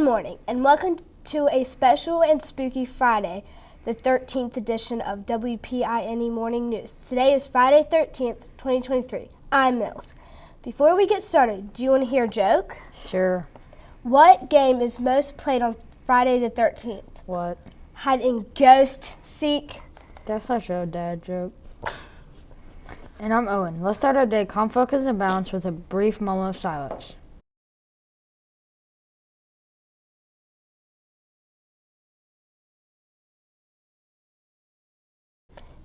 morning, and welcome to a special and spooky Friday, the 13th edition of WPINE Morning News. Today is Friday 13th, 2023. I'm Mills. Before we get started, do you want to hear a joke? Sure. What game is most played on Friday the 13th? What? Hide and ghost seek. That's such a dad joke. And I'm Owen. Let's start our day calm, focused, and balanced with a brief moment of silence.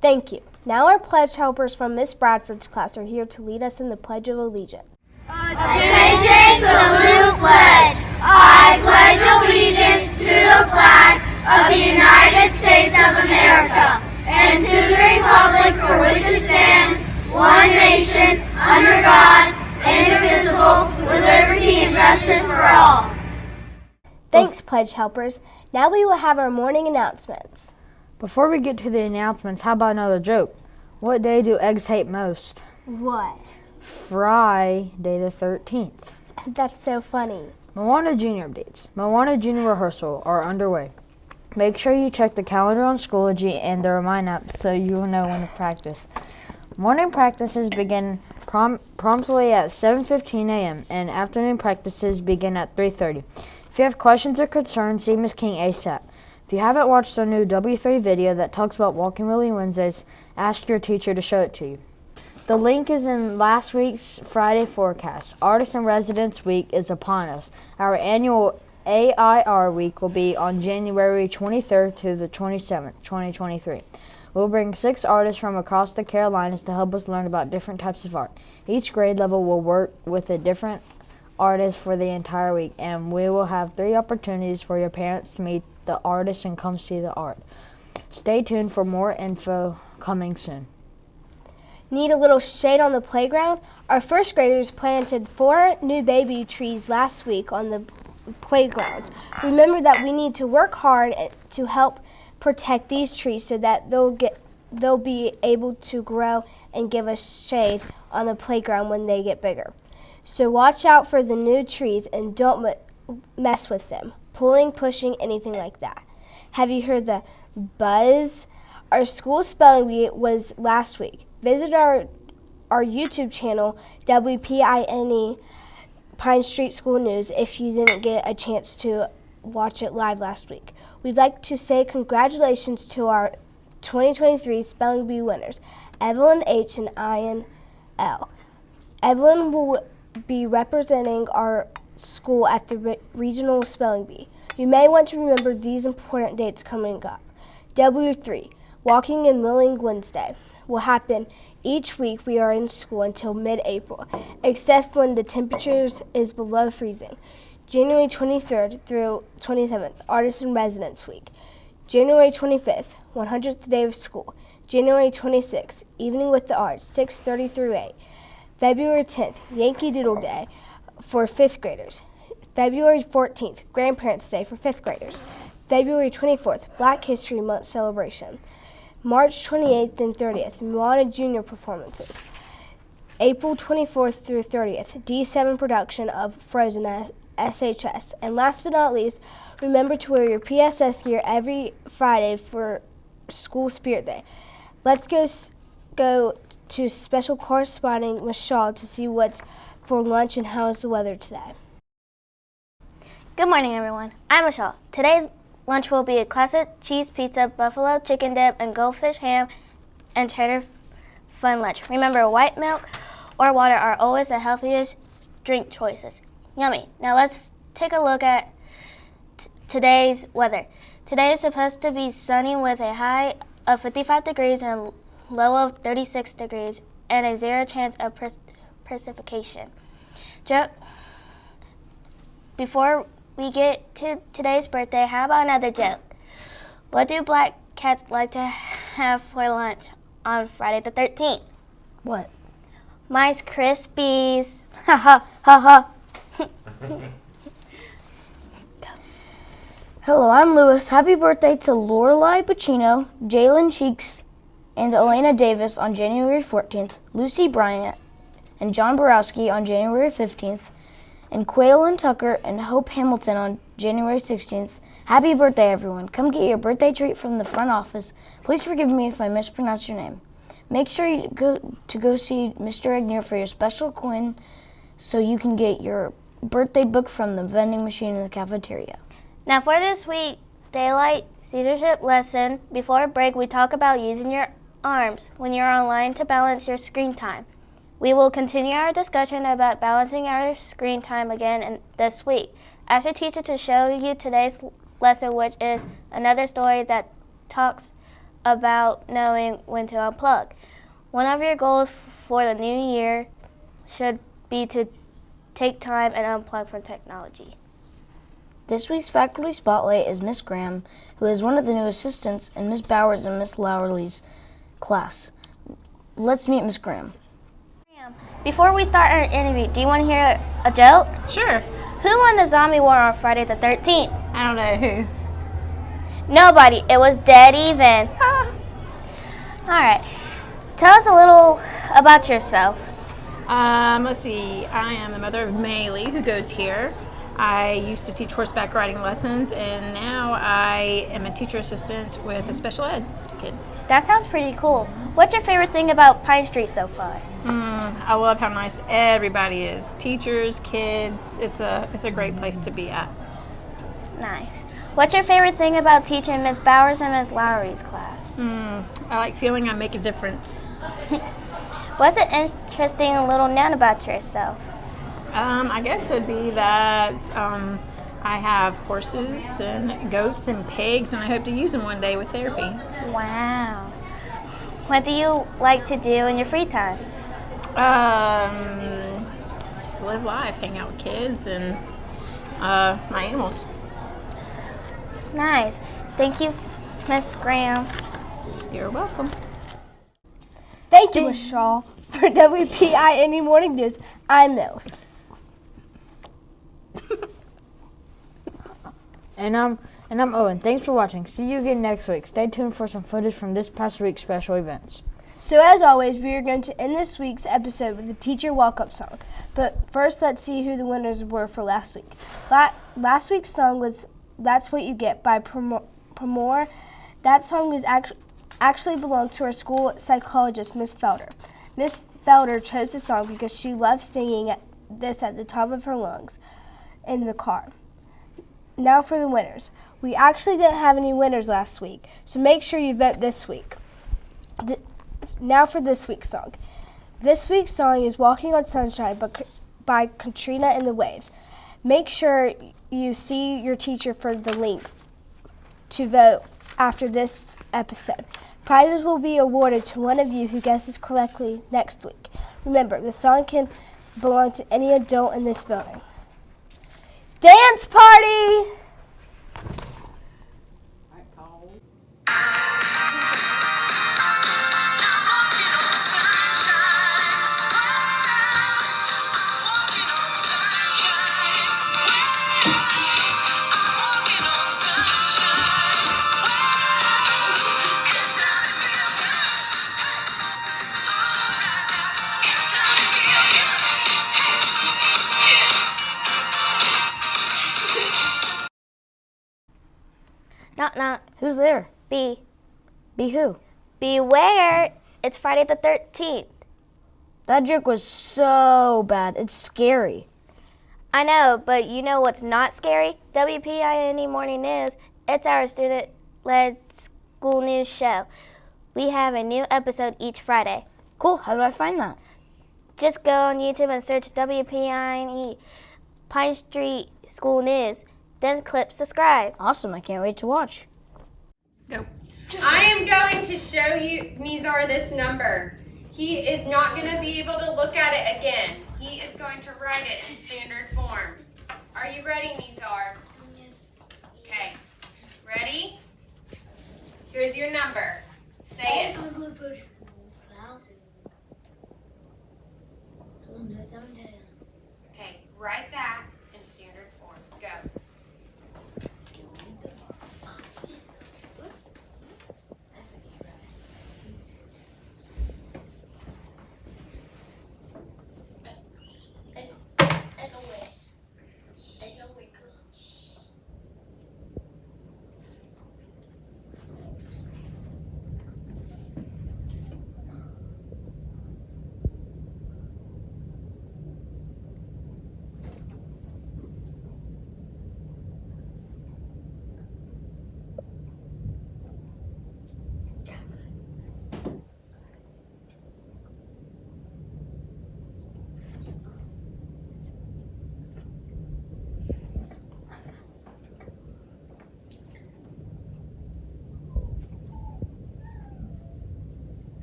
Thank you. Now our pledge helpers from Miss Bradford's class are here to lead us in the Pledge of Allegiance. Attention, salute, pledge. I pledge allegiance to the flag of the United States of America and to the republic for which it stands, one nation, under God, indivisible, with liberty and justice for all. Thanks, pledge helpers. Now we will have our morning announcements. Before we get to the announcements, how about another joke? What day do eggs hate most? What? Friday the 13th. That's so funny. Moana Junior updates. Moana Junior rehearsal are underway. Make sure you check the calendar on Schoology and the Remind app so you will know when to practice. Morning practices begin promptly at 7:15 a.m. and afternoon practices begin at 3:30. If you have questions or concerns, see Ms. King ASAP. If you haven't watched our new W3 video that talks about Walking Willie Wednesdays, ask your teacher to show it to you. The link is in last week's Friday forecast. Artist in Residence Week is upon us. Our annual AIR Week will be on January 23rd to the 27th, 2023. We'll bring 6 artists from across the Carolinas to help us learn about different types of art. Each grade level will work with a different artist for the entire week, and we will have 3 opportunities for your parents to meet the artist and come see the art. Stay tuned for more info coming soon. Need a little shade on the playground? Our first graders planted 4 new baby trees last week on the playgrounds. Remember that we need to work hard to help protect these trees so that they'll be able to grow and give us shade on the playground when they get bigger. So watch out for the new trees and don't mess with them. Pulling, pushing, anything like that. Have you heard the buzz? Our school spelling bee was last week. Visit our YouTube channel, WPINE Pine Street School News, if you didn't get a chance to watch it live last week. We'd like to say congratulations to our 2023 spelling bee winners, Evelyn H. and Ian L. Evelyn will be representing our school at the regional spelling bee. You may want to remember these important dates coming up. W3, Walking and Willing Wednesday, will happen each week we are in school until mid-April, except when the temperature is below freezing. January 23rd through 27th, Artist in Residence Week. January 25th, 100th day of school. January 26th, Evening with the Arts, 6:30 through 8. February 10th, Yankee Doodle Day for 5th graders. February 14th, Grandparents' Day for 5th graders. February 24th, Black History Month celebration. March 28th and 30th, Moana Junior performances. April 24th through 30th, D7 production of Frozen at SHS. And last but not least, remember to wear your PSS gear every Friday for School Spirit Day. Let's go to special correspondent Michelle to see what's for lunch and how is the weather today. Good morning, everyone. I'm Michelle. Today's lunch will be a classic cheese pizza, buffalo chicken dip, and goldfish ham and cheddar fun lunch. Remember, white milk or water are always the healthiest drink choices. Yummy. Now let's take a look at today's weather. Today is supposed to be sunny with a high of 55 degrees and a low of 36 degrees and a 0 chance of precipitation. Before we get to today's birthday, how about another joke? What do black cats like to have for lunch on Friday the 13th? What? Mice Krispies. Ha ha ha ha. Hello, I'm Lewis. Happy birthday to Lorelai Pacino, Jalen Cheeks, and Elena Davis on January 14th, Lucy Bryant and John Borowski on January 15th, and Quaylin Tucker and Hope Hamilton on January 16th. Happy birthday, everyone. Come get your birthday treat from the front office. Please forgive me if I mispronounce your name. Make sure you go see Mr. Egnier for your special coin so you can get your birthday book from the vending machine in the cafeteria. Now for this week, daylight leadership lesson, before break we talk about using your arms when you're online to balance your screen time. We will continue our discussion about balancing our screen time again this week. Ask your teacher to show you today's lesson, which is another story that talks about knowing when to unplug. One of your goals for the new year should be to take time and unplug from technology. This week's faculty spotlight is Miss Graham, who is one of the new assistants in Miss Bowers and Miss Lowerly's class. Let's meet Miss Graham. Before we start our interview, do you want to hear a joke? Sure. Who won the zombie war on Friday the 13th? I don't know who. Nobody. It was dead even. Alright. Tell us a little about yourself. Let's see. I am the mother of Maylee, who goes here. I used to teach horseback riding lessons, and now I am a teacher assistant with the special ed kids. That sounds pretty cool. What's your favorite thing about Pine Street so far? I love how nice everybody is. Teachers, kids. It's a great place to be at. Nice. What's your favorite thing about teaching Miss Bowers and Miss Lowry's class? I like feeling I make a difference. What's an interesting little note about yourself? I guess it would be that I have horses and goats and pigs, and I hope to use them one day with therapy. Wow. What do you like to do in your free time? Just live life, hang out with kids and my animals. Nice. Thank you, Miss Graham. You're welcome. Thank you, Ms. Shaw. For WPINE Morning News, I'm Mills. And I'm Owen. Thanks for watching. See you again next week. Stay tuned for some footage from this past week's special events. So as always, we are going to end this week's episode with a teacher walk-up song. But first, let's see who the winners were for last week. Last week's song was "That's What You Get" by Primor. That song was actually belonged to our school psychologist, Miss Felder. Miss Felder chose the song because she loved singing this at the top of her lungs in the car. Now for the winners. We actually didn't have any winners last week, so make sure you vote this week. Now for this week's song. This week's song is "Walking on Sunshine" by Katrina and the Waves. Make sure you see your teacher for the link to vote after this episode. Prizes will be awarded to one of you who guesses correctly next week. Remember, the song can belong to any adult in this building. Dance party! Knock, knock. Who's there? Be who? beware. It's Friday the 13th. That joke was so bad. It's scary. I know, but you know what's not scary? WPINE Morning News. It's our student-led school news show. We have a new episode each Friday. Cool. How do I find that? Just go on YouTube and search WPINE Pine Street School News. Then click subscribe. Awesome. I can't wait to watch. Go. I am going to show you Nizar this number. He is not going to be able to look at it again. He is going to write it in standard form. Are you ready, Nizar? Okay. Ready? Here's your number. Say it. Okay, write that in standard form. Go.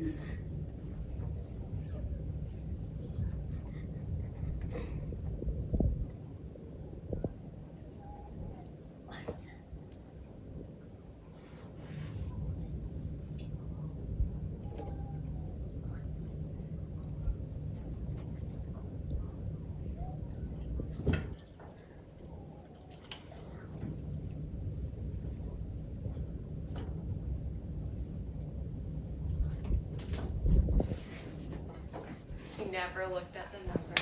He never looked at the number.